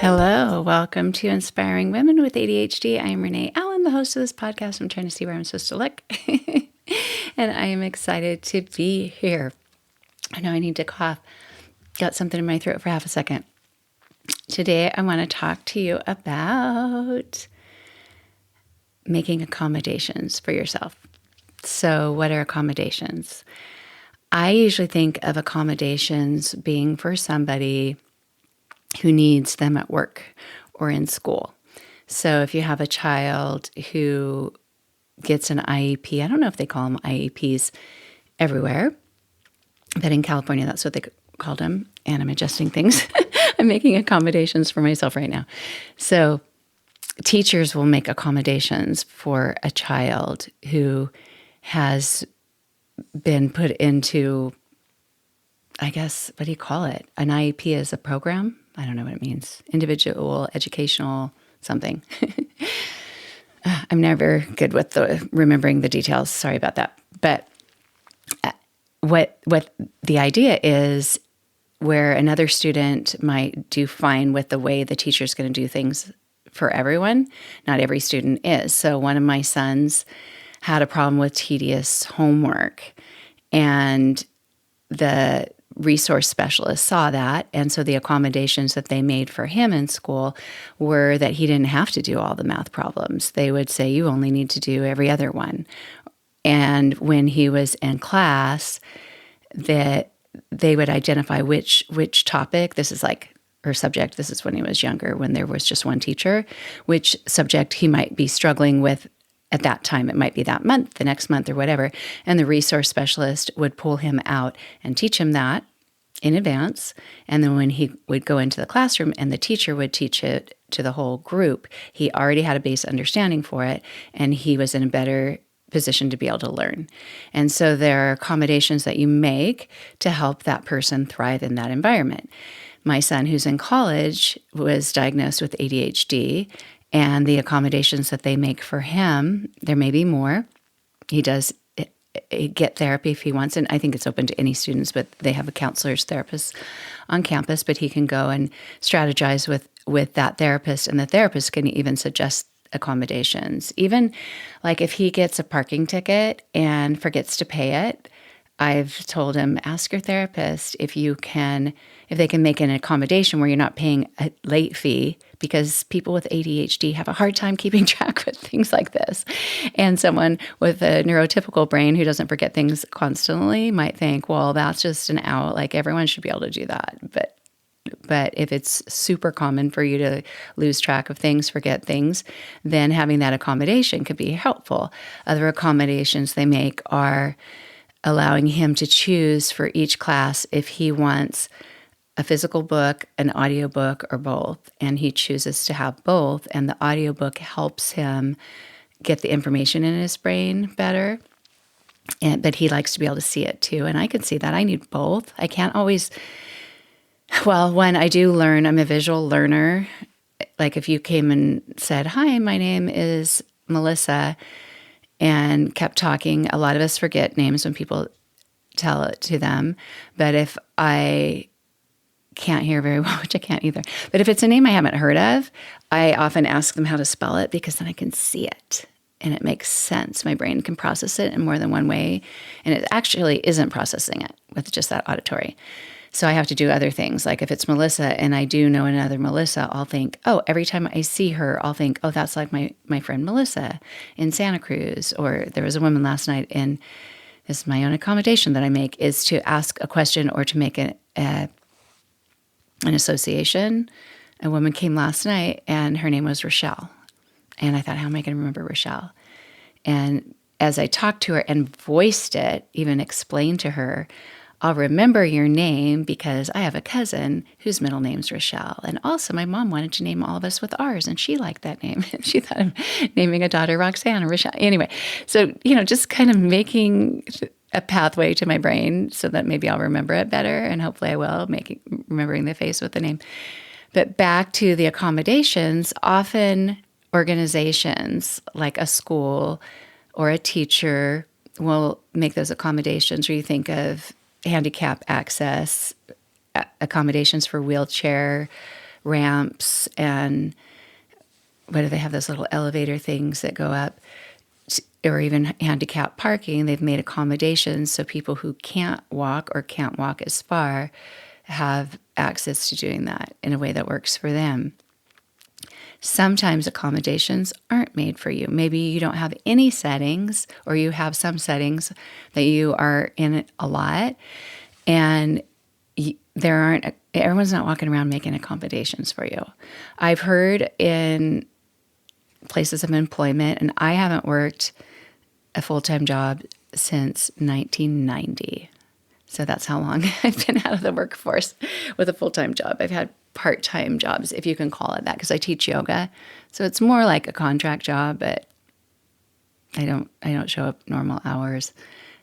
Hello, welcome to Inspiring Women with ADHD. I am Renee Allen, the host of this podcast. I'm trying to see where I'm supposed to look. And I am excited to be here. I know I need to cough. Got something in my throat for half a second. Today, I want to talk to you about making accommodations for yourself. So, what are accommodations? I usually think of accommodations being for somebody who needs them at work or in school. So if you have a child who gets an IEP, I don't know if they call them IEPs everywhere, but in California, that's what they called them. And I'm adjusting things. I'm making accommodations for myself right now. So teachers will make accommodations for a child who has been put into, I guess, what do you call it? An IEP is a program? I don't know what it means. Individual, educational, something. I'm never good with remembering the details. Sorry about that. But what the idea is, where another student might do fine with the way the teacher's going to do things for everyone, not every student is. So one of my sons had a problem with tedious homework, and the resource specialist saw that. And so the accommodations that they made for him in school were that he didn't have to do all the math problems. They would say, you only need to do every other one. And when he was in class, that they would identify which topic, this is like, or subject, this is when he was younger, when there was just one teacher, which subject he might be struggling with at that time. It might be that month, the next month, or whatever. And the resource specialist would pull him out and teach him that in advance. And then when he would go into the classroom and the teacher would teach it to the whole group, he already had a base understanding for it, and he was in a better position to be able to learn. And so there are accommodations that you make to help that person thrive in that environment. My son, who's in college, was diagnosed with ADHD, and the accommodations that they make for him, there may be more. He does get therapy if he wants, and I think it's open to any students, but they have a counselor's therapist on campus, but he can go and strategize with that therapist, and the therapist can even suggest accommodations. Even like if he gets a parking ticket and forgets to pay it, I've told him, ask your therapist if they can make an accommodation where you're not paying a late fee, because people with ADHD have a hard time keeping track with things like this. And someone with a neurotypical brain who doesn't forget things constantly might think, well, that's just an out. Like everyone should be able to do that. But if it's super common for you to lose track of things, forget things, then having that accommodation could be helpful. Other accommodations they make are allowing him to choose for each class if he wants a physical book, an audiobook, or both. And he chooses to have both, and the audiobook helps him get the information in his brain better. But he likes to be able to see it too. And I can see that. I need both. I can't always, when I do learn, I'm a visual learner. Like if you came and said, hi, my name is Melissa, and kept talking. A lot of us forget names when people tell it to them. But if I can't hear very well, which I can't either, but if it's a name I haven't heard of, I often ask them how to spell it, because then I can see it and it makes sense. My brain can process it in more than one way, and it actually isn't processing it with just that auditory. So I have to do other things. Like if it's Melissa and I do know another Melissa, I'll think, every time I see her, I'll think, that's like my friend Melissa in Santa Cruz. Or there was a woman last night, and this is my own accommodation that I make, is to ask a question or to make an association. A woman came last night and her name was Rochelle. And I thought, how am I going to remember Rochelle? And as I talked to her and voiced it, even explained to her, I'll remember your name because I have a cousin whose middle name's Rochelle. And also my mom wanted to name all of us with R's, and she liked that name. She thought of naming a daughter Roxanne or Rochelle. Anyway, so, just kind of making a pathway to my brain so that maybe I'll remember it better, and hopefully I will, remembering the face with the name. But back to the accommodations, often organizations like a school or a teacher will make those accommodations, or you think of handicap access, accommodations for wheelchair ramps and what do they have, those little elevator things that go up, or even handicap parking. They've made accommodations so people who can't walk or can't walk as far have access to doing that in a way that works for them. Sometimes accommodations aren't made for you. Maybe you don't have any settings, or you have some settings that you are in a lot, and everyone's not walking around making accommodations for you. I've heard in places of employment, and I haven't worked a full-time job since 1990. So that's how long I've been out of the workforce with a full-time job. I've had part-time jobs, if you can call it that, because I teach yoga. So it's more like a contract job, but I don't show up normal hours,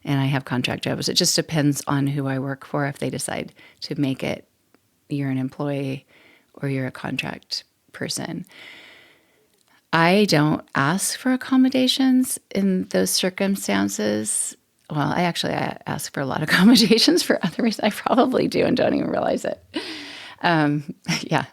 and I have contract jobs. It just depends on who I work for if they decide to make it you're an employee or you're a contract person. I don't ask for accommodations in those circumstances. Well, I ask for a lot of accommodations for other reasons. I probably do and don't even realize it. Yeah,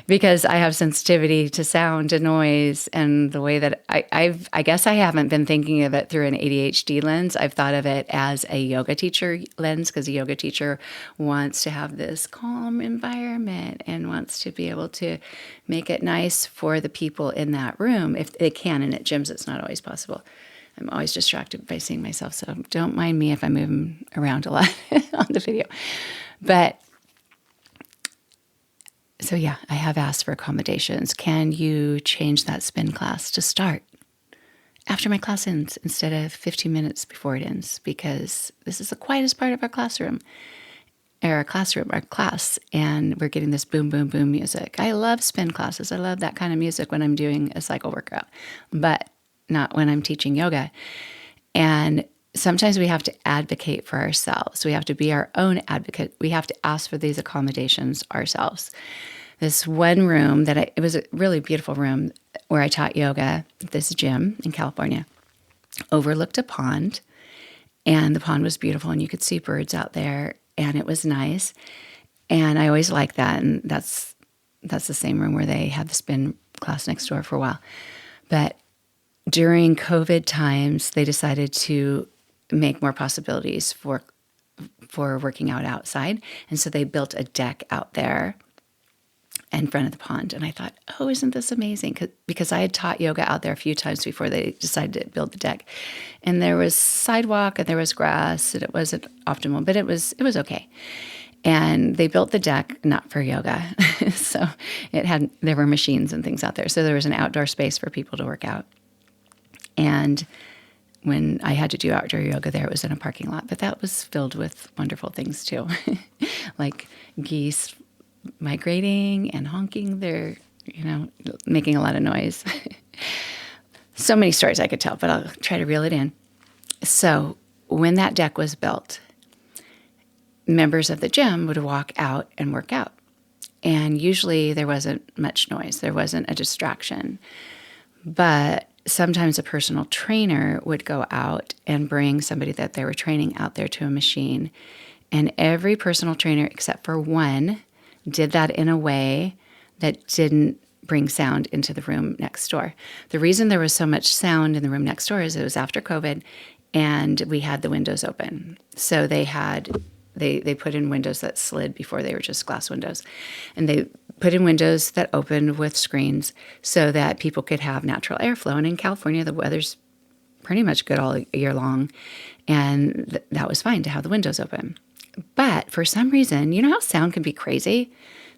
because I have sensitivity to sound and noise, and the way that I guess I haven't been thinking of it through an ADHD lens. I've thought of it as a yoga teacher lens, because a yoga teacher wants to have this calm environment and wants to be able to make it nice for the people in that room if they can. And at gyms, it's not always possible. I'm always distracted by seeing myself, so don't mind me if I'm moving around a lot on the video. But so yeah, I have asked for accommodations. Can you change that spin class to start after my class ends instead of 15 minutes before it ends? Because this is the quietest part of our class, and we're getting this boom, boom, boom music. I love spin classes. I love that kind of music when I'm doing a cycle workout, but not when I'm teaching yoga. And sometimes we have to advocate for ourselves. We have to be our own advocate. We have to ask for these accommodations ourselves. This one room it was a really beautiful room where I taught yoga, this gym in California, overlooked a pond, and the pond was beautiful, and you could see birds out there, and it was nice. And I always liked that. And that's the same room where they had the spin class next door for a while. But during COVID times, they decided to make more possibilities for working out outside. And so they built a deck out there in front of the pond. And I thought, oh, isn't this amazing? Because I had taught yoga out there a few times before they decided to build the deck. And there was sidewalk and there was grass, and it wasn't optimal, but it was okay. And they built the deck not for yoga. So there were machines and things out there. So there was an outdoor space for people to work out. And when I had to do outdoor yoga there, it was in a parking lot, but that was filled with wonderful things too, like geese migrating and honking. They're, making a lot of noise. So many stories I could tell, but I'll try to reel it in. So when that deck was built, members of the gym would walk out and work out. And usually there wasn't much noise. There wasn't a distraction. But sometimes a personal trainer would go out and bring somebody that they were training out there to a machine. And every personal trainer, except for one, did that in a way that didn't bring sound into the room next door. The reason there was so much sound in the room next door is it was after COVID, and we had the windows open. So they put in windows that slid before they were just glass windows. And they put in windows that opened with screens so that people could have natural airflow. And in California, the weather's pretty much good all year long. And that was fine to have the windows open. But for some reason, you know how sound can be crazy?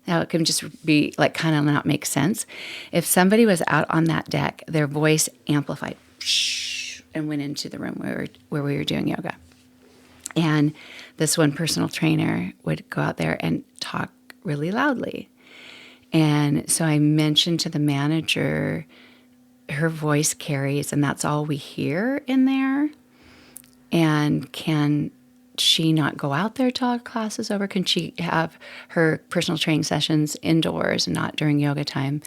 How it can just be like kind of not make sense? If somebody was out on that deck, their voice amplified and went into the room where we were doing yoga. And this one personal trainer would go out there and talk really loudly. And so I mentioned to the manager, her voice carries, and that's all we hear in there. And can she not go out there till our class is over? Can she have her personal training sessions indoors and not during yoga time?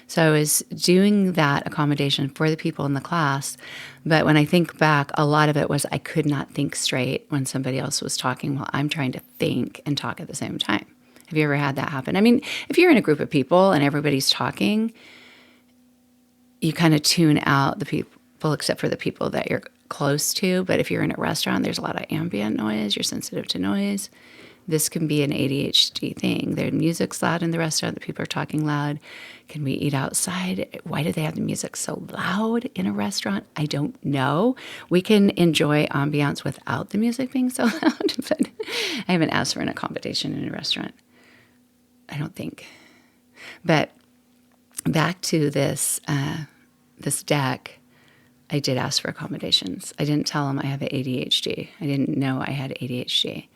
So I was doing that accommodation for the people in the class. But when I think back, a lot of it was I could not think straight when somebody else was talking while I'm trying to think and talk at the same time. Have you ever had that happen? I mean, if you're in a group of people and everybody's talking, you kind of tune out the people except for the people that you're close to. But if you're in a restaurant, there's a lot of ambient noise. You're sensitive to noise. This can be an ADHD thing. Their music's loud in the restaurant. The people are talking loud. Can we eat outside? Why do they have the music so loud in a restaurant? I don't know. We can enjoy ambiance without the music being so loud, but I haven't asked for an accommodation in a restaurant. I don't think. But back to this deck, I did ask for accommodations. I didn't tell them I have ADHD. I didn't know I had ADHD.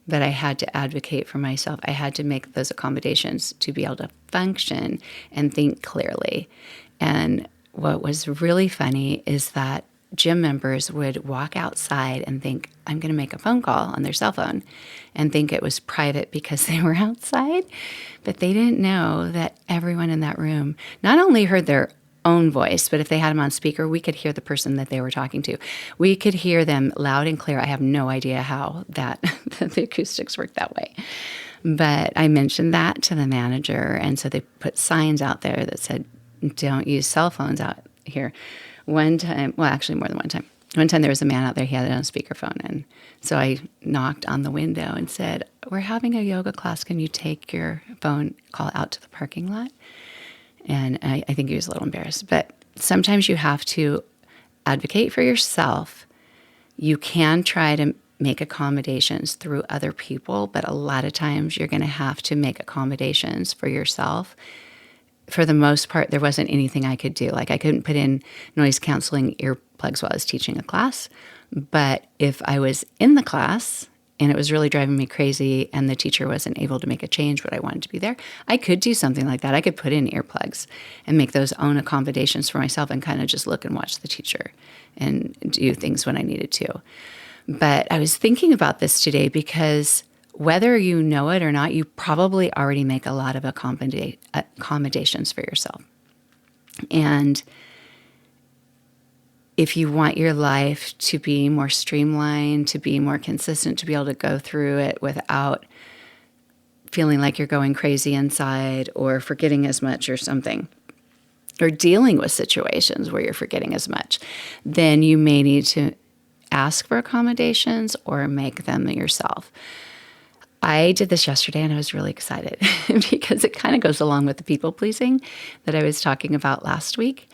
But I had to advocate for myself. I had to make those accommodations to be able to function and think clearly. And what was really funny is that gym members would walk outside and think, I'm going to make a phone call on their cell phone and think it was private because they were outside. But they didn't know that everyone in that room not only heard their own voice, but if they had them on speaker, we could hear the person that they were talking to. We could hear them loud and clear. I have no idea how that the acoustics work that way. But I mentioned that to the manager, and so they put signs out there that said, don't use cell phones out here. One time, well, actually more than one time. One time there was a man out there, he had it on speakerphone, and so I knocked on the window and said, we're having a yoga class. Can you take your phone call out to the parking lot? And I think he was a little embarrassed. But sometimes you have to advocate for yourself. You can try to make accommodations through other people, but a lot of times you're going to have to make accommodations for yourself. For the most part, there wasn't anything I could do. Like I couldn't put in noise canceling earplugs while I was teaching a class. But if I was in the class and it was really driving me crazy and the teacher wasn't able to make a change, but I wanted to be there, I could do something like that. I could put in earplugs and make those own accommodations for myself and kind of just look and watch the teacher and do things when I needed to. But I was thinking about this today because whether you know it or not, you probably already make a lot of accommodations for yourself. And if you want your life to be more streamlined, to be more consistent, to be able to go through it without feeling like you're going crazy inside or forgetting as much or something, or dealing with situations where you're forgetting as much, then you may need to ask for accommodations or make them yourself. I did this yesterday and I was really excited because it kind of goes along with the people pleasing that I was talking about last week,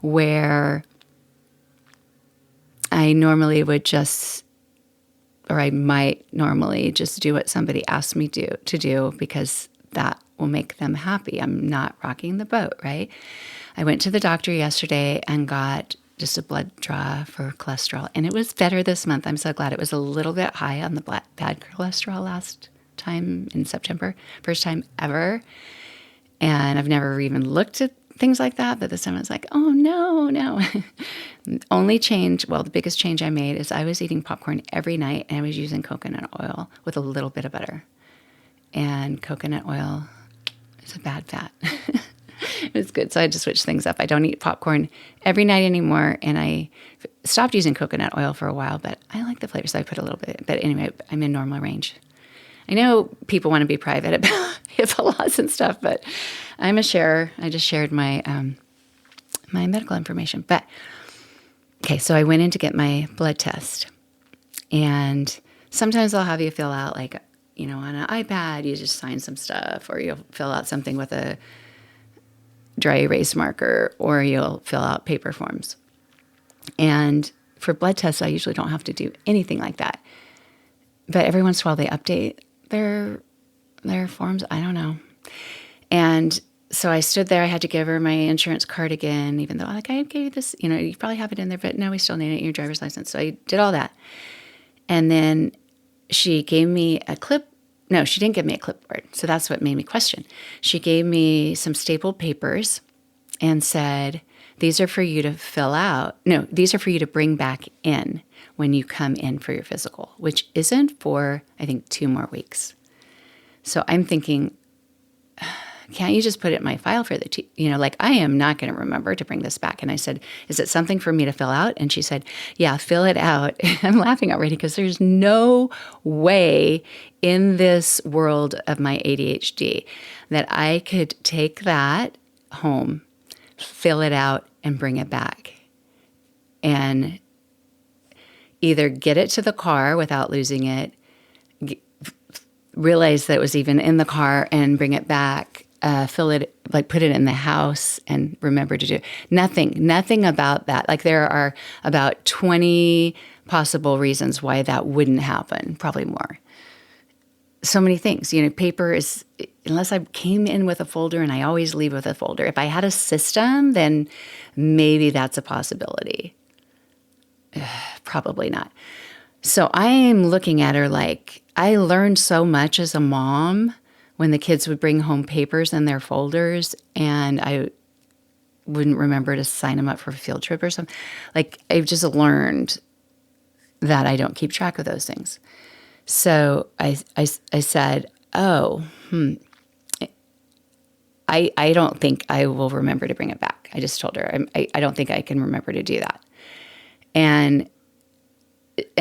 where I normally would just, or I might normally just do what somebody asked me to do because that will make them happy. I'm not rocking the boat, right? I went to the doctor yesterday and got just a blood draw for cholesterol, and it was better this month. I'm so glad. It was a little bit high on the bad cholesterol last time in September, first time ever. And I've never even looked at things like that, but this time I was like, oh, no. Only change, well, the biggest change I made is I was eating popcorn every night and I was using coconut oil with a little bit of butter. And coconut oil is a bad fat. It was good, so I had to switch things up. I don't eat popcorn every night anymore, and I stopped using coconut oil for a while, but I like the flavor, so I put a little bit. But anyway, I'm in normal range. I know people want to be private about HIPAA laws and stuff, but I'm a sharer. I just shared my my medical information. But okay, so I went in to get my blood test, and sometimes I'll have you fill out like, on an iPad, you just sign some stuff, or you'll fill out something with a dry erase marker, or you'll fill out paper forms. And for blood tests, I usually don't have to do anything like that. But every once in a while, they update their forms. I don't know. And so I stood there. I had to give her my insurance card again, even though I gave you this, you probably have it in there, but no, we still need it in your driver's license. So I did all that. And then she gave me a clip. No, she didn't give me a clipboard. So that's what made me question. She gave me some stapled papers and said, these are for you to fill out. No, these are for you to bring back in when you come in for your physical, which isn't for, I think, 2 more weeks. So I'm thinking, can't you just put it in my file for the, like, I am not going to remember to bring this back. And I said, is it something for me to fill out? And she said, yeah, fill it out. I'm laughing already because there's no way in this world of my ADHD that I could take that home, fill it out, and bring it back. And either get it to the car without losing it, realize that it was even in the car and bring it back, fill it, like put it in the house and remember to do it. Nothing about that. Like there are about 20 possible reasons why that wouldn't happen, probably more. So many things, paper is, unless I came in with a folder, and I always leave with a folder. If I had a system, then maybe that's a possibility. Probably not. So I'm looking at her like, I learned so much as a mom when the kids would bring home papers in their folders and I wouldn't remember to sign them up for a field trip or something. Like, I've just learned that I don't keep track of those things. So I said, I don't think I will remember to bring it back. I just told her, I don't think I can remember to do that. And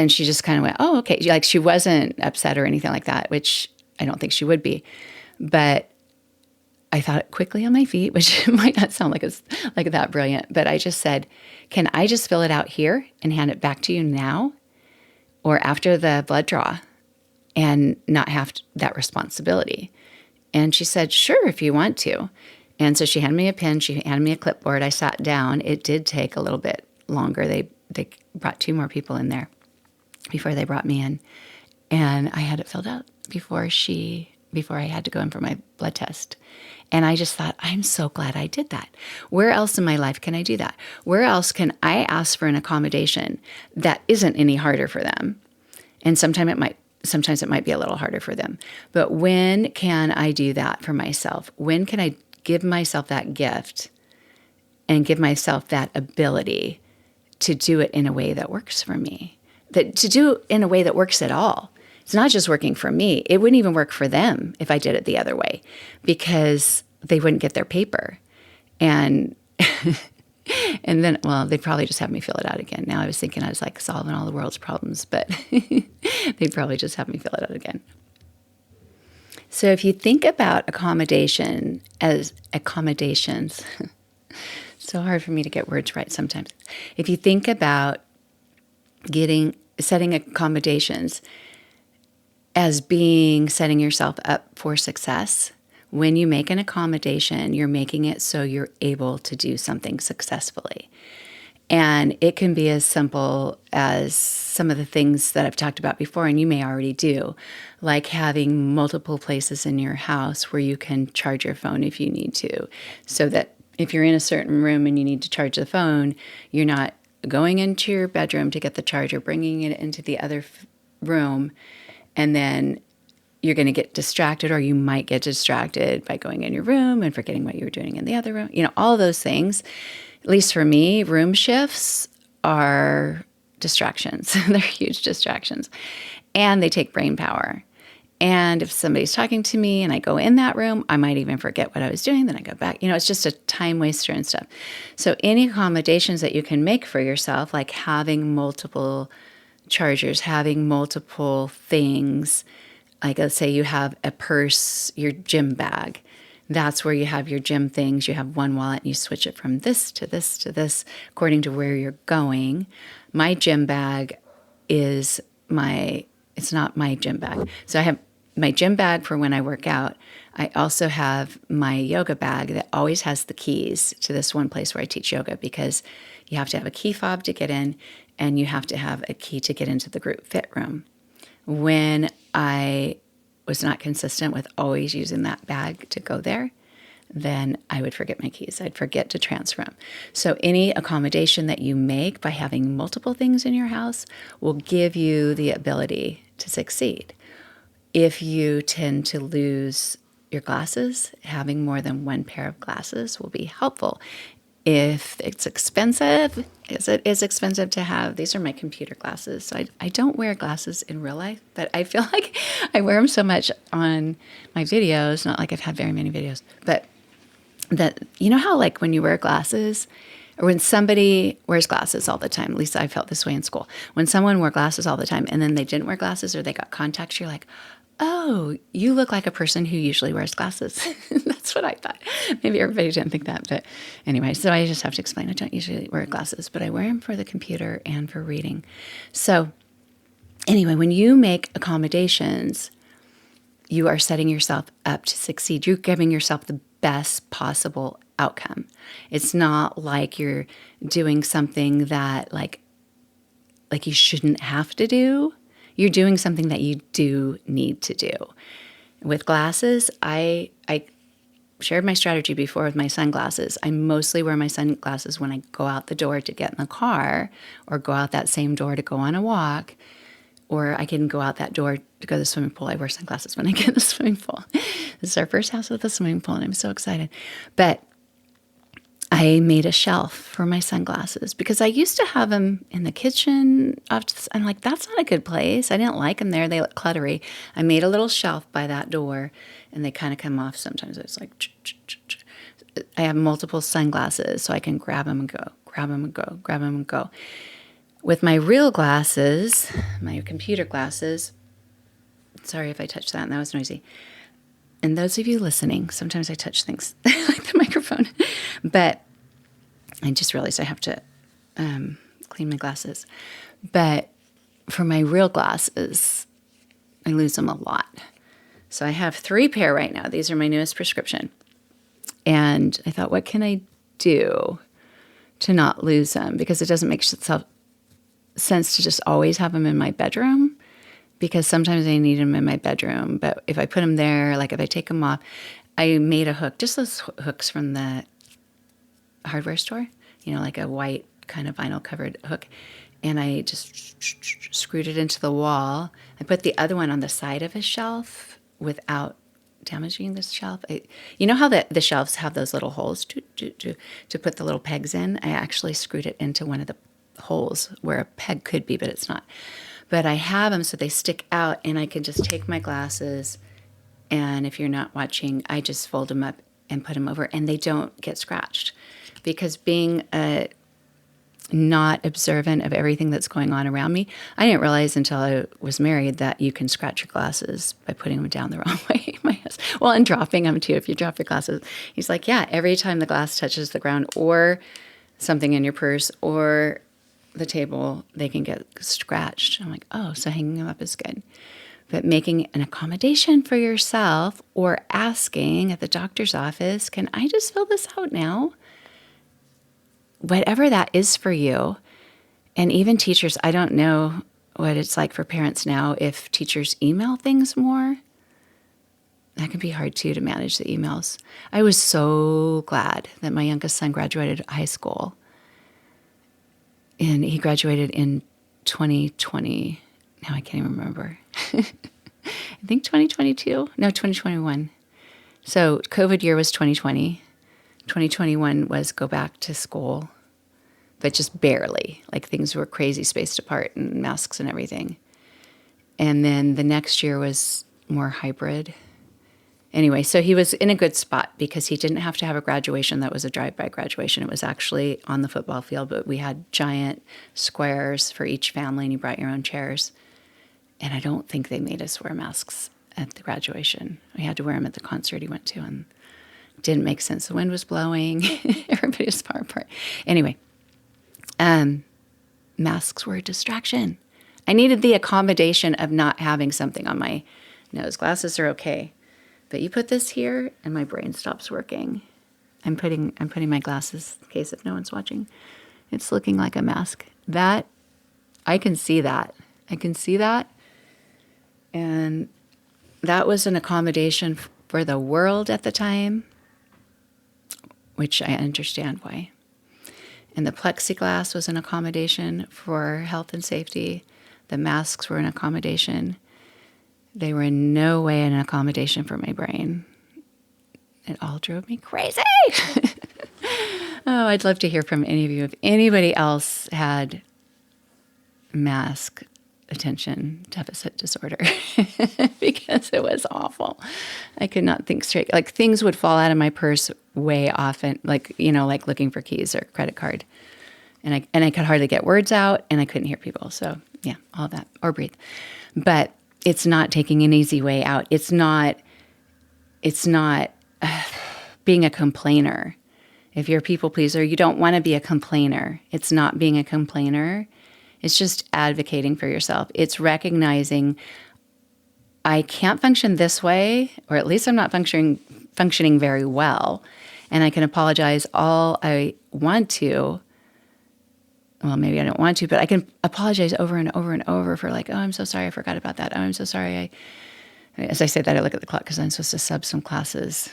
she just kind of went, oh, okay. Like, she wasn't upset or anything like that, which I don't think she would be. But I thought quickly on my feet, which might not sound like it's like that brilliant, but I just said, can I just fill it out here and hand it back to you now or after the blood draw and not have that responsibility? And she said, sure, if you want to. And so she handed me a pen. She handed me a clipboard. I sat down. It did take a little bit longer. They brought 2 more people in there before they brought me in. And I had it filled out before I had to go in for my blood test. And I just thought, I'm so glad I did that. Where else in my life can I do that? Where else can I ask for an accommodation that isn't any harder for them? And sometimes it might be a little harder for them. But when can I do that for myself? When can I give myself that gift and give myself that ability to do it in a way that works for me? That to do in a way that works at all. It's not just working for me. It wouldn't even work for them if I did it the other way because they wouldn't get their paper. And and then, well, they'd probably just have me fill it out again. Now I was thinking I was like solving all the world's problems, but they'd probably just have me fill it out again. So if you think about accommodation as accommodations, so hard for me to get words right sometimes. If you think about setting accommodations as being setting yourself up for success, when you make an accommodation, you're making it so you're able to do something successfully. And it can be as simple as some of the things that I've talked about before, and you may already do, like having multiple places in your house where you can charge your phone if you need to, so that if you're in a certain room and you need to charge the phone, you're not going into your bedroom to get the charger, bringing it into the other room, and then you're going to get distracted, or you might get distracted by going in your room and forgetting what you were doing in the other room. All those things. At least for me, room shifts are distractions. They're huge distractions. And they take brain power. And if somebody's talking to me and I go in that room, I might even forget what I was doing. Then I go back. It's just a time waster and stuff. So any accommodations that you can make for yourself, like having multiple chargers, having multiple things, like let's say you have a purse, your gym bag. That's where you have your gym things. You have one wallet and you switch it from this to this to this according to where you're going. My gym bag it's not my gym bag. So I have my gym bag for when I work out. I also have my yoga bag that always has the keys to this one place where I teach yoga, because you have to have a key fob to get in and you have to have a key to get into the group fit room. When I was not consistent with always using that bag to go there, then I would forget my keys. I'd forget to transfer them. So any accommodation that you make by having multiple things in your house will give you the ability to succeed. If you tend to lose your glasses, having more than one pair of glasses will be helpful. If it's expensive, it is expensive to have. These are my computer glasses. So I don't wear glasses in real life, but I feel like I wear them so much on my videos. Not like I've had very many videos, but that, you know how like when you wear glasses, or when somebody wears glasses all the time, at least I felt this way in school. When someone wore glasses all the time and then they didn't wear glasses or they got contacts, you're like, oh, you look like a person who usually wears glasses. That's what I thought. Maybe everybody didn't think that. But anyway, so I just have to explain. I don't usually wear glasses, but I wear them for the computer and for reading. So anyway, when you make accommodations, you are setting yourself up to succeed. You're giving yourself the best possible outcome. It's not like you're doing something that like you shouldn't have to do. You're doing something that you do need to do. With glasses, I shared my strategy before with my sunglasses. I mostly wear my sunglasses when I go out the door to get in the car, or go out that same door to go on a walk, or I can go out that door to go to the swimming pool. I wear sunglasses when I get in the swimming pool. This is our first house with a swimming pool, and I'm so excited. But I made a shelf for my sunglasses because I used to have them in the kitchen. I'm like, that's not a good place. I didn't like them there. They look cluttery. I made a little shelf by that door, and they kind of come off sometimes. It's like, I have multiple sunglasses, so I can grab them and go, grab them and go, grab them and go. With my real glasses, my computer glasses, sorry if I touched that and that was noisy. And those of you listening, sometimes I touch things like the microphone, but I just realized I have to clean my glasses. But for my real glasses, I lose them a lot. So I have 3 pair right now. These are my newest prescription. And I thought, what can I do to not lose them? Because it doesn't make sense to just always have them in my bedroom, because sometimes I need them in my bedroom. But if I put them there, like if I take them off, I made a hook, just those hooks from the hardware store, like a white kind of vinyl covered hook. And I just screwed it into the wall. I put the other one on the side of a shelf without damaging the shelf. You know how the shelves have those little holes to put the little pegs in? I actually screwed it into one of the holes where a peg could be, but it's not. But I have them so they stick out, and I can just take my glasses, and if you're not watching, I just fold them up and put them over, and they don't get scratched. Because being not observant of everything that's going on around me, I didn't realize until I was married that you can scratch your glasses by putting them down the wrong way. Well, and dropping them too. If you drop your glasses, he's like, yeah, every time the glass touches the ground or something in your purse or the table, they can get scratched. I'm like, oh, so hanging them up is good. But making an accommodation for yourself, or asking at the doctor's office, can I just fill this out now? Whatever that is for you. And even teachers, I don't know what it's like for parents now, if teachers email things more. That can be hard too, to manage the emails. I was so glad that my youngest son graduated high school. And he graduated in 2020. Now I can't even remember. I think 2022. No, 2021. So COVID year was 2020. 2021 was go back to school, but just barely. Like things were crazy spaced apart and masks and everything. And then the next year was more hybrid. Anyway, so he was in a good spot because he didn't have to have a graduation that was a drive-by graduation. It was actually on the football field, but we had giant squares for each family, and you brought your own chairs. And I don't think they made us wear masks at the graduation. We had to wear them at the concert he went to, and it didn't make sense. The wind was blowing. Everybody was far apart. Anyway, masks were a distraction. I needed the accommodation of not having something on my nose. Glasses are okay. But you put this here, and my brain stops working. I'm putting my glasses, in case if no one's watching. It's looking like a mask. That, I can see that. I can see that. And that was an accommodation for the world at the time, which I understand why. And the plexiglass was an accommodation for health and safety. The masks were an accommodation. They were in no way an accommodation for my brain. It all drove me crazy. Oh, I'd love to hear from any of you. If anybody else had mask attention deficit disorder, because it was awful. I could not think straight. Like things would fall out of my purse way often, like, like looking for keys or credit card. And I could hardly get words out and I couldn't hear people. So yeah, all that, or breathe. But it's not taking an easy way out. It's not being a complainer. If you're a people pleaser, you don't want to be a complainer. It's not being a complainer. It's just advocating for yourself. It's recognizing I can't function this way, or at least I'm not functioning very well. And I can apologize all I want to. Well, maybe I don't want to, but I can apologize over and over and over for like, oh, I'm so sorry, I forgot about that. Oh, I'm so sorry. As I say that, I look at the clock because I'm supposed to sub some classes.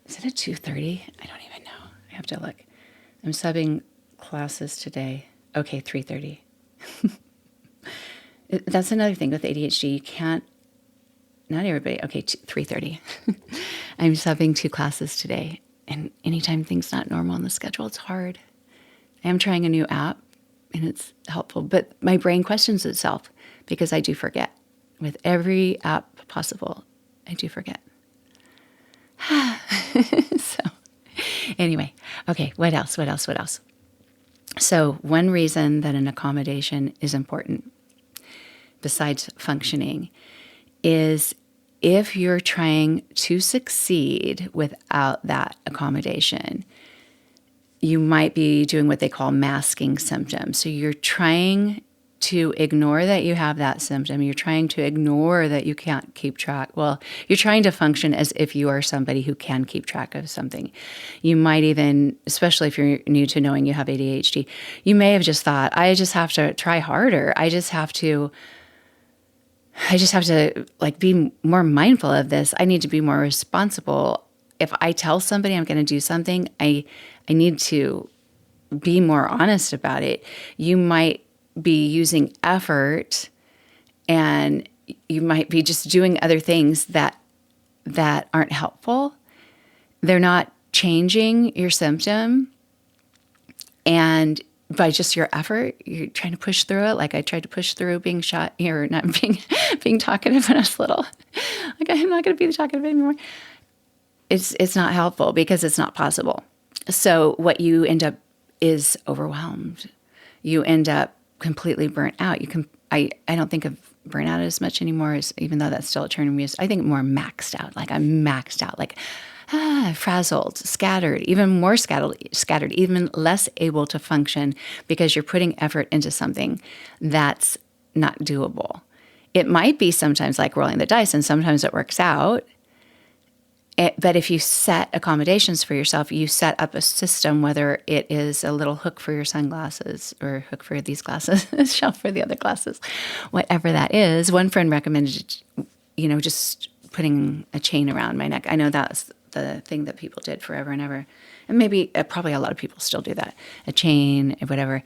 Is it at 2:30? I don't even know. I have to look. I'm subbing classes today. Okay, 3:30. That's another thing with ADHD. You can't, not everybody. Okay, 3:30. I'm subbing 2 classes today. And anytime things not normal on the schedule, it's hard. I am trying a new app and it's helpful, but my brain questions itself because I do forget. With every app possible, I do forget. So anyway, okay, what else? So one reason that an accommodation is important, besides functioning, is if you're trying to succeed without that accommodation, you might be doing what they call masking symptoms. So you're trying to ignore that you have that symptom. You're trying to ignore that you can't keep track. Well, you're trying to function as if you are somebody who can keep track of something. You might even, especially if you're new to knowing you have ADHD, you may have just thought, I just have to try harder. I just have to like be more mindful of this. I need to be more responsible. If I tell somebody I'm going to do something, I need to be more honest about it. You might be using effort and you might be just doing other things that aren't helpful. They're not changing your symptom. And by just your effort, you're trying to push through it. Like I tried to push through being shot or not being talkative when I was little. Like I'm not going to be talkative anymore. It's not helpful because it's not possible. So what you end up is overwhelmed. You end up completely burnt out. I don't think of burnout as much anymore, as even though that's still a term we use. I think more maxed out. Like I'm maxed out. Like frazzled, scattered, even more scattered, even less able to function because you're putting effort into something that's not doable. It might be sometimes like rolling the dice, and sometimes it works out. But if you set accommodations for yourself, you set up a system, whether it is a little hook for your sunglasses or hook for these glasses, shelf for the other glasses, whatever that is. One friend recommended, just putting a chain around my neck. I know that's the thing that people did forever and ever. And maybe, probably a lot of people still do that. A chain, whatever.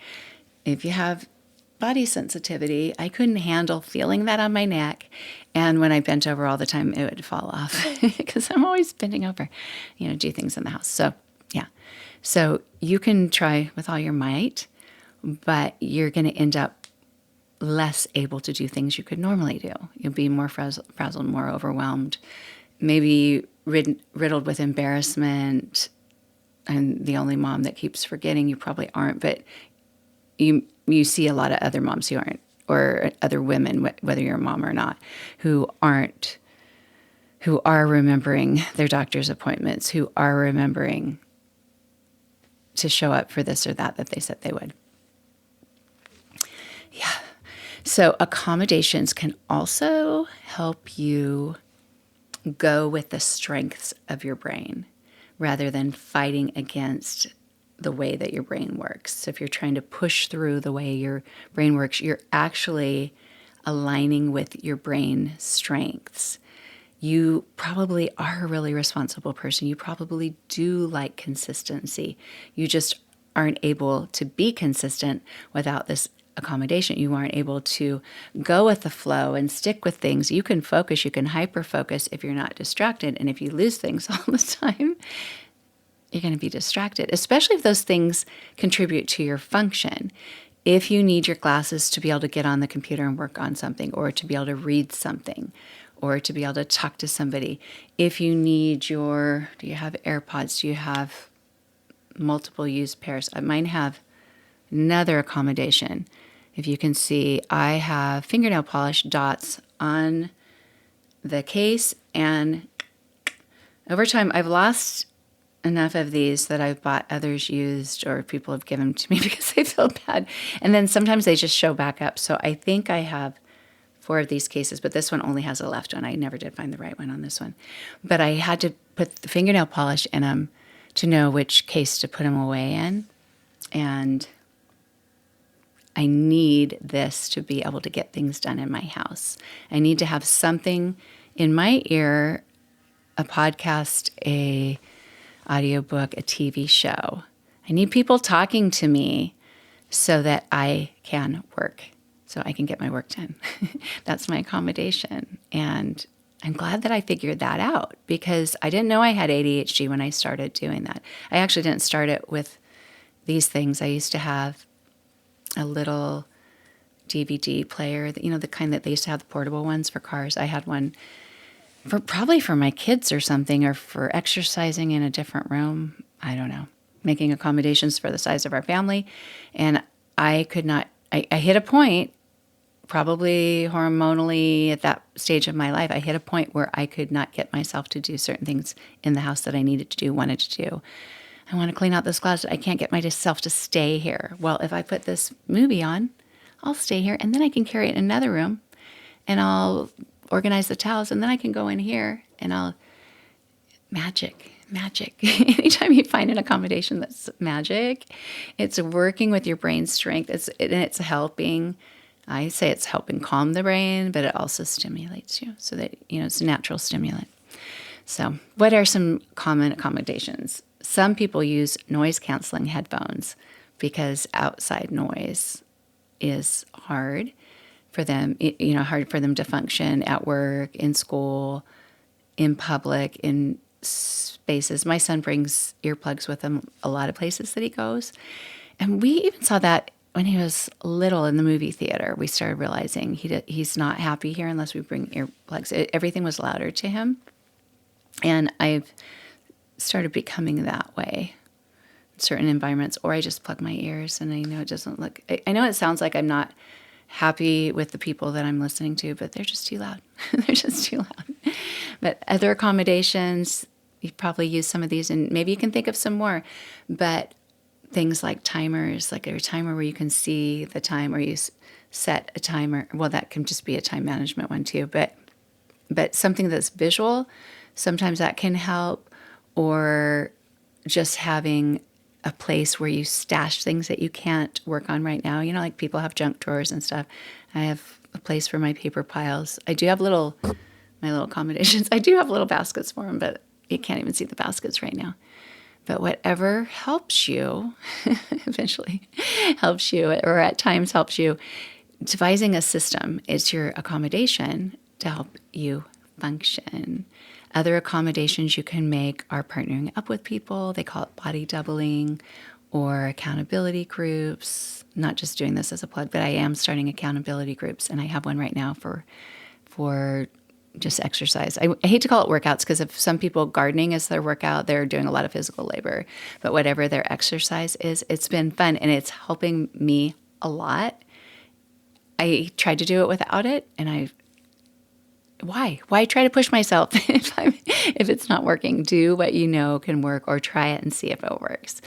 If you have body sensitivity, I couldn't handle feeling that on my neck. And when I bent over all the time, it would fall off because I'm always bending over, do things in the house. So, yeah. So you can try with all your might, but you're going to end up less able to do things you could normally do. You'll be more frazzled, more overwhelmed, maybe riddled with embarrassment. I'm the only mom that keeps forgetting. You probably aren't, but you see a lot of other moms who aren't, or other women, whether you're a mom or not, who are remembering their doctor's appointments, who are remembering to show up for this or that they said they would. Yeah. So accommodations can also help you go with the strengths of your brain rather than fighting against the way that your brain works. So if you're trying to push through the way your brain works, you're actually aligning with your brain strengths. You probably are a really responsible person. You probably do like consistency. You just aren't able to be consistent without this accommodation. You aren't able to go with the flow and stick with things. You can focus, you can hyper focus if you're not distracted. And if you lose things all the time, you're going to be distracted, especially if those things contribute to your function. If you need your glasses to be able to get on the computer and work on something, or to be able to read something, or to be able to talk to somebody. If you need do you have AirPods? Do you have multiple use pairs? Mine have another accommodation. If you can see, I have fingernail polish dots on the case, and over time I've lost enough of these that I've bought others used, or people have given them to me because they feel bad. And then sometimes they just show back up. So I think I have 4 of these cases, but this one only has a left one. I never did find the right one on this one. But I had to put the fingernail polish in them to know which case to put them away in. And I need this to be able to get things done in my house. I need to have something in my ear, a podcast, a audiobook, a TV show. I need people talking to me so that I can work, so I can get my work done. That's my accommodation. And I'm glad that I figured that out, because I didn't know I had ADHD when I started doing that. I actually didn't start it with these things. I used to have a little DVD player, the kind that they used to have, the portable ones for cars. I had one probably for my kids or something, or for exercising in a different room. I don't know, making accommodations for the size of our family. And I could not, I hit a point, probably hormonally at that stage of my life, I hit a point where I could not get myself to do certain things in the house that I needed to do, wanted to do. I want to clean out this closet. I can't get myself to stay here. Well, if I put this movie on, I'll stay here, and then I can carry it in another room, and I'll organize the towels, and then I can go in here, and I'll magic. Anytime you find an accommodation that's magic, it's working with your brain strength. It's helping. I say it's helping calm the brain, but it also stimulates you, so that it's a natural stimulant. So, what are some common accommodations? Some people use noise-canceling headphones because outside noise is hard for them, hard for them to function at work, in school, in public, in spaces. My son brings earplugs with him a lot of places that he goes. And we even saw that when he was little in the movie theater. We started realizing he's not happy here unless we bring earplugs. Everything was louder to him. And I've started becoming that way in certain environments, or I just plug my ears, and I know it doesn't look, I know it sounds like I'm not happy with the people that I'm listening to, but they're just too loud. They're just too loud. But other accommodations, you probably use some of these, and maybe you can think of some more, but things like timers, like a timer where you can see the time, or you set a timer. Well, that can just be a time management one too, but something that's visual, sometimes that can help. Or just having a place where you stash things that you can't work on right now. Like people have junk drawers and stuff. I have a place for my paper piles. I do have my little accommodations. I do have little baskets for them, but you can't even see the baskets right now. But whatever helps you, eventually helps you, or at times helps you, devising a system is your accommodation to help you function. Other accommodations you can make are partnering up with people. They call it body doubling, or accountability groups. Not just doing this as a plug, but I am starting accountability groups, and I have one right now for just exercise. I hate to call it workouts, because if some people, gardening is their workout, they're doing a lot of physical labor. But whatever their exercise is, it's been fun, and it's helping me a lot. I tried to do it without it, and why try to push myself if it's not working? Do what you know can work, or try it and see if it works.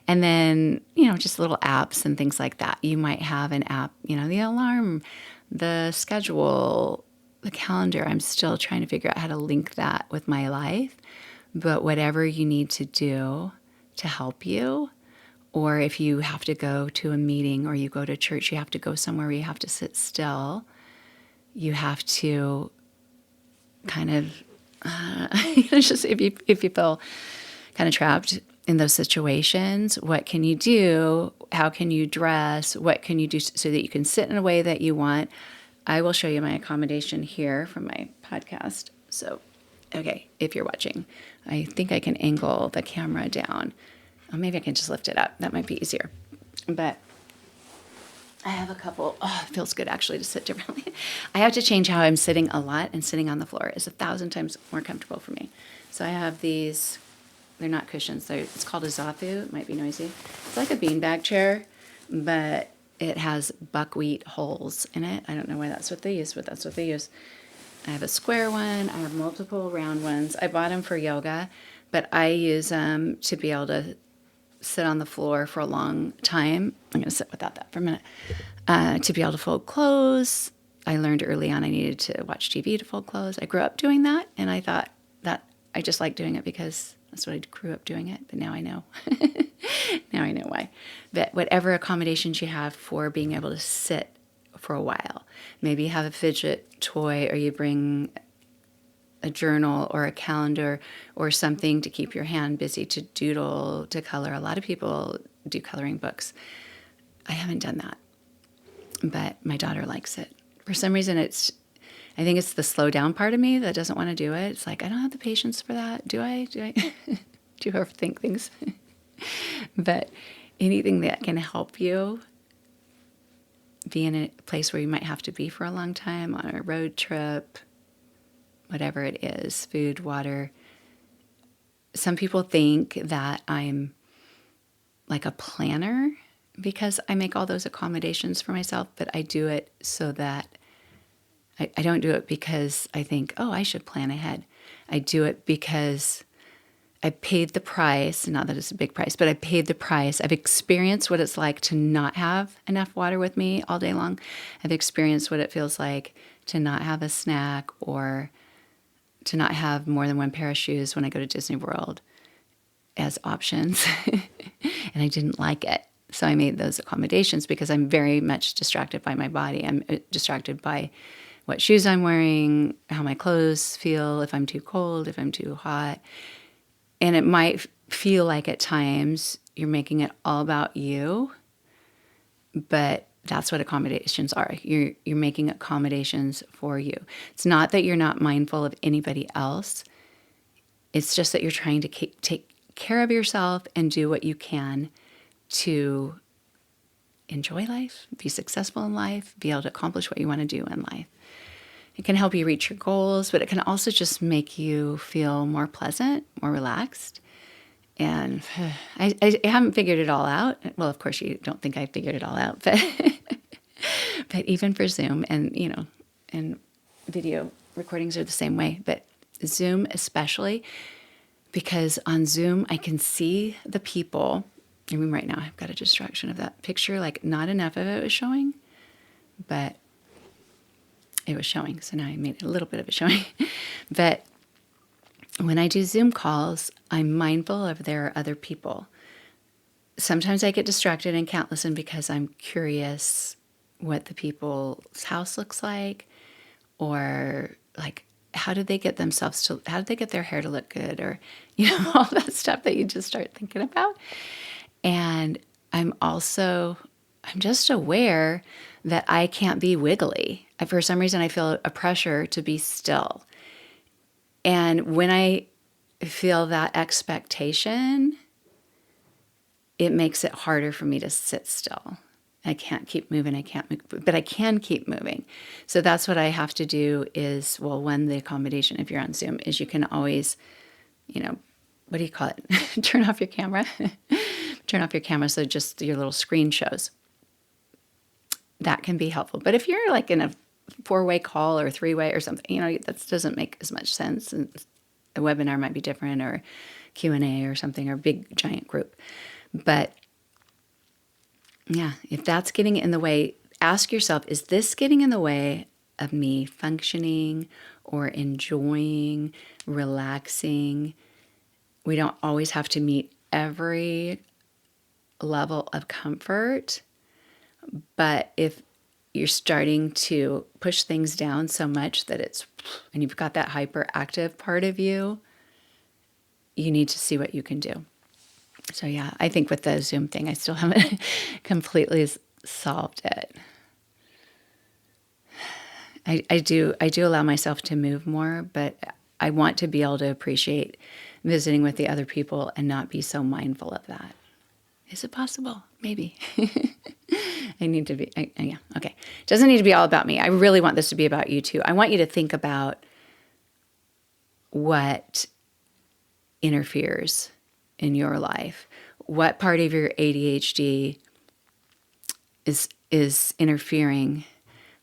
And then, just little apps and things like that. You might have an app, the alarm, the schedule, the calendar. I'm still trying to figure out how to link that with my life. But whatever you need to do to help you, or if you have to go to a meeting, or you go to church, you have to go somewhere where you have to sit still, you have to kind of, just if you feel kind of trapped in those situations, what can you do? How can you dress? What can you do so that you can sit in a way that you want? I will show you my accommodation here from my podcast. So Okay, if you're watching, I think I can angle the camera down. Oh, maybe I can just lift it up. That might be easier. But I have a couple. Oh, it feels good actually to sit differently. I have to change how I'm sitting a lot, and sitting on the floor is 1,000 times more comfortable for me. So I have these. They're not cushions. It's called a zafu. It might be noisy. It's like a beanbag chair, but it has buckwheat holes in it. I don't know why that's what they use, but that's what they use. I have a square one. I have multiple round ones. I bought them for yoga, but I use them to be able to sit on the floor for a long time. I'm going to sit without that for a minute. To be able to fold clothes. I learned early on I needed to watch TV to fold clothes. I grew up doing that, and I thought that I just liked doing it because that's what I grew up doing it. But now I know. Now I know why. But whatever accommodations you have for being able to sit for a while, maybe you have a fidget toy, or you bring a journal or a calendar or something to keep your hand busy, to doodle, to color. A lot of people do coloring books. I haven't done that, but my daughter likes it. For some reason, I think it's the slow down part of me that doesn't want to do it. It's like, I don't have the patience for that. Do I? Do you overthink things? But anything that can help you be in a place where you might have to be for a long time, on a road trip, whatever it is, food, water. Some people think that I'm like a planner because I make all those accommodations for myself, but I do it so that I don't do it because I think, oh, I should plan ahead. I do it because I paid the price, not that it's a big price, but I paid the price. I've experienced what it's like to not have enough water with me all day long. I've experienced what it feels like to not have a snack, or to not have more than one pair of shoes when I go to Disney World as options. And I didn't like it. So I made those accommodations because I'm very much distracted by my body. I'm distracted by what shoes I'm wearing, how my clothes feel, if I'm too cold, if I'm too hot. And it might feel like at times you're making it all about you, but that's what accommodations are. You're making accommodations for you. It's not that you're not mindful of anybody else. It's just that you're trying to take care of yourself and do what you can to enjoy life, be successful in life, be able to accomplish what you want to do in life. It can help you reach your goals, but it can also just make you feel more pleasant, more relaxed. And I haven't figured it all out. Well, of course, you don't think I figured it all out, but but even for Zoom and video recordings are the same way. But Zoom especially, because on Zoom I can see the people. I mean, right now I've got a distraction of that picture. Like, not enough of it was showing, but it was showing. So now I made a little bit of it showing. But when I do Zoom calls, I'm mindful of there are other people. Sometimes I get distracted and can't listen because I'm curious what the people's house looks like, or like, how did they get their hair to look good, or, all that stuff that you just start thinking about. And I'm just aware that I can't be wiggly. For some reason, I feel a pressure to be still. And when I feel that expectation, it makes it harder for me to sit still. I can't keep moving. I can't move, but I can keep moving. So that's what I have to do is, when the accommodation, if you're on Zoom, is you can always, what do you call it? Turn off your camera. Turn off your camera so just your little screen shows. That can be helpful. But if you're like in a 4-way call or 3-way or something, that doesn't make as much sense. And a webinar might be different, or Q&A or something, or big giant group. But yeah, if that's getting in the way, ask yourself, is this getting in the way of me functioning or enjoying, relaxing? We don't always have to meet every level of comfort, but if you're starting to push things down so much that and you've got that hyperactive part of you, you need to see what you can do. So yeah, I think with the Zoom thing, I still haven't completely solved it. I do allow myself to move more, but I want to be able to appreciate visiting with the other people and not be so mindful of that. Is it possible? Maybe. I need to be, yeah, okay. It doesn't need to be all about me. I really want this to be about you too. I want you to think about what interferes in your life. What part of your ADHD is interfering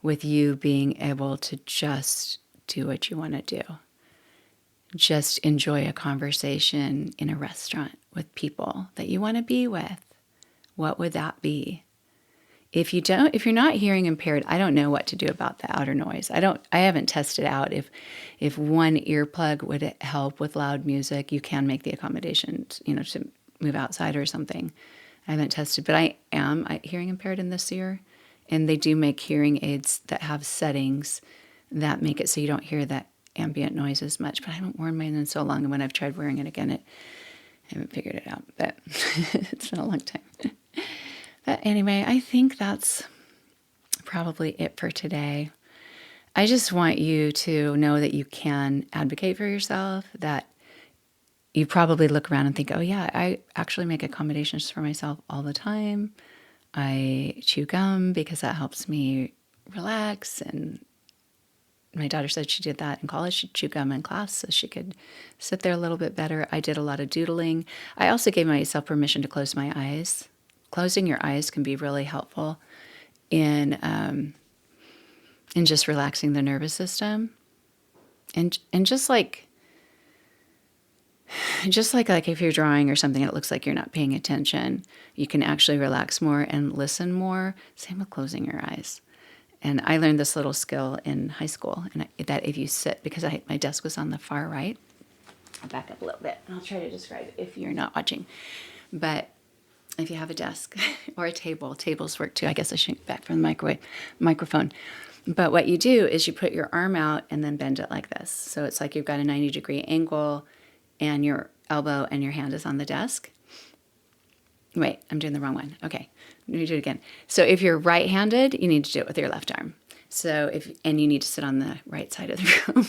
with you being able to just do what you want to do. Just enjoy a conversation in a restaurant with people that you want to be with. What would that be? If you're not hearing impaired, I don't know what to do about the outer noise. I haven't tested out if one earplug would help with loud music. You can make the accommodations, to move outside or something. I haven't tested, but I am hearing impaired in this ear, and they do make hearing aids that have settings that make it so you don't hear that ambient noise as much. But I haven't worn mine in so long, and when I've tried wearing it again, I haven't figured it out. But it's been a long time. But anyway, I think that's probably it for today. I just want you to know that you can advocate for yourself, that you probably look around and think, oh yeah, I actually make accommodations for myself all the time. I chew gum because that helps me relax. And my daughter said she did that in college. She'd chew gum in class so she could sit there a little bit better. I did a lot of doodling. I also gave myself permission to close my eyes. Closing your eyes can be really helpful in just relaxing the nervous system, and just like if you're drawing or something, it looks like you're not paying attention. You can actually relax more and listen more. Same with closing your eyes. And I learned this little skill in high school, and that if you sit, because my desk was on the far right. I'll back up a little bit, and I'll try to describe it if you're not watching, but. If you have a desk or a table, tables work too. I guess I should back from the microphone. But what you do is you put your arm out and then bend it like this. So it's like you've got a 90-degree angle and your elbow and your hand is on the desk. Wait, I'm doing the wrong one. Okay, let me do it again. So if you're right-handed, you need to do it with your left arm. And you need to sit on the right side of the room.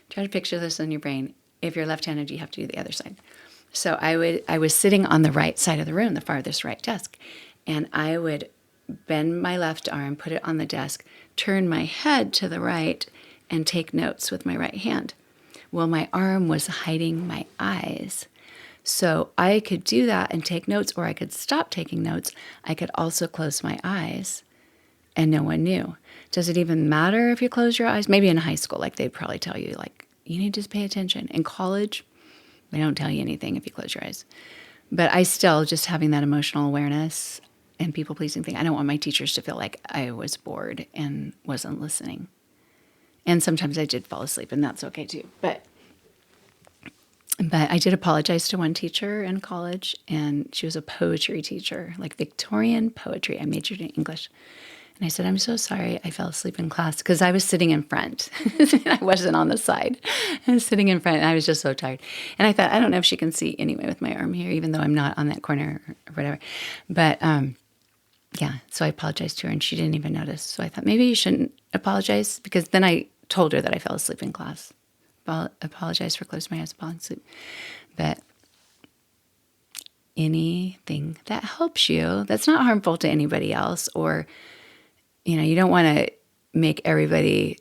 Try to picture this in your brain. If you're left-handed, you have to do the other side. So I was sitting on the right side of the room, the farthest right desk, and I would bend my left arm, put it on the desk, turn my head to the right, and take notes with my right hand. Well, my arm was hiding my eyes. So I could do that and take notes, or I could stop taking notes. I could also close my eyes, and no one knew. Does it even matter if you close your eyes? Maybe in high school, they'd probably tell you, you need to pay attention. In college, they don't tell you anything if you close your eyes. But I still, just having that emotional awareness and people-pleasing thing, I don't want my teachers to feel like I was bored and wasn't listening. And sometimes I did fall asleep, and that's okay too. But I did apologize to one teacher in college, and she was a poetry teacher, Victorian poetry. I majored in English. And I said, I'm so sorry I fell asleep in class, because I was sitting in front. I wasn't on the side. I was sitting in front, and I was just so tired. And I thought, I don't know if she can see anyway with my arm here, even though I'm not on that corner or whatever. But yeah, so I apologized to her, and she didn't even notice. So I thought, maybe you shouldn't apologize, because then I told her that I fell asleep in class. Apologize for closing my eyes, falling asleep. But anything that helps you, that's not harmful to anybody else, or you don't want to make everybody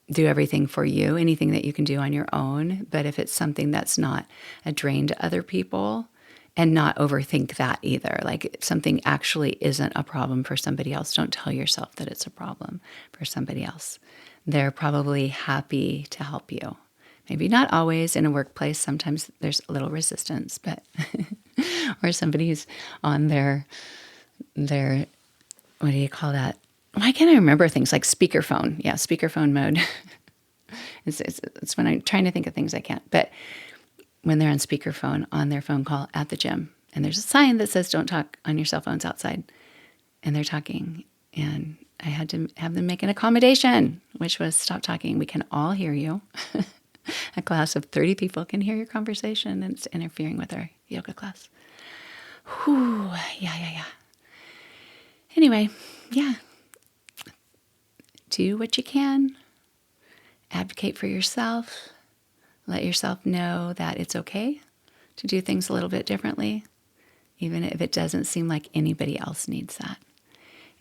do everything for you, anything that you can do on your own. But if it's something that's not a drain to other people, and not overthink that either. If something actually isn't a problem for somebody else, don't tell yourself that it's a problem for somebody else. They're probably happy to help you. Maybe not always in a workplace. Sometimes there's a little resistance, but or somebody's on their what do you call that? Why can't I remember things like speakerphone? Yeah, speakerphone mode. It's when I'm trying to think of things I can't. But when they're on speakerphone on their phone call at the gym, and there's a sign that says don't talk on your cell phones outside, and they're talking, and I had to have them make an accommodation, which was stop talking. We can all hear you. A class of 30 people can hear your conversation, and it's interfering with our yoga class. Whew, yeah. Anyway, yeah. Do what you can advocate for yourself. Let yourself know that it's okay to do things a little bit differently, even if it doesn't seem like anybody else needs that.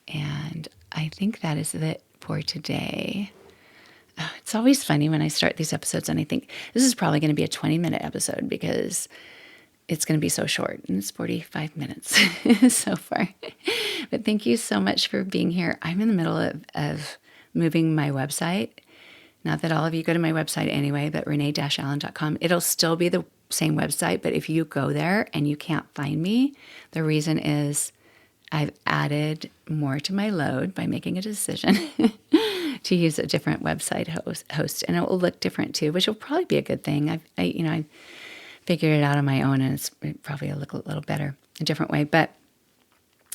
And I think that is it for today. It's always funny when I start these episodes and I think this is probably going to be a 20-minute episode because it's going to be so short, and it's 45 minutes so far. But thank you so much for being here. I'm in the middle of moving my website. Not that all of you go to my website anyway, but renee-allen.com. It'll still be the same website, but if you go there and you can't find me, the reason is I've added more to my load by making a decision to use a different website host, and it will look different too, which will probably be a good thing. I figured it out on my own, and it's probably look a little better, a different way. But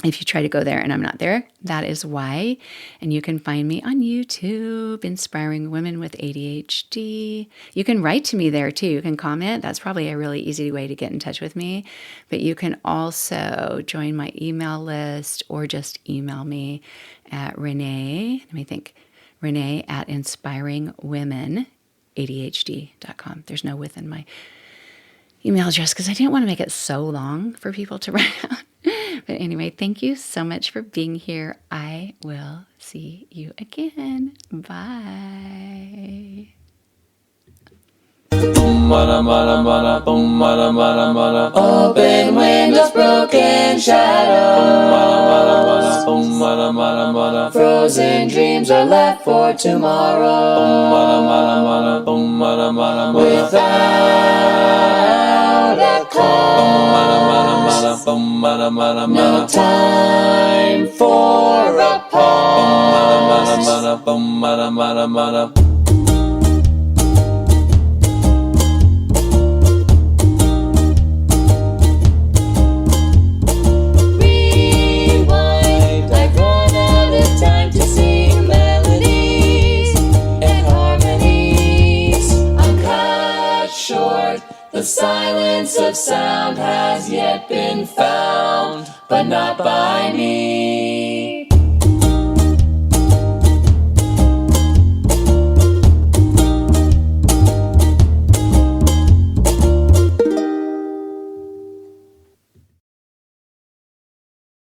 if you try to go there and I'm not there, that is why. And you can find me on YouTube, Inspiring Women with ADHD. You can write to me there too. You can comment. That's probably a really easy way to get in touch with me. But you can also join my email list or just email me at Renee at inspiringwomenadhd.com. There's no within my email address because I didn't want to make it so long for people to write out. But anyway, thank you so much for being here. I will see you again. Bye. Open windows, broken shadows. Frozen dreams are left for tomorrow. Without a cause, no time for a pause. The silence of sound has yet been found, but not by me.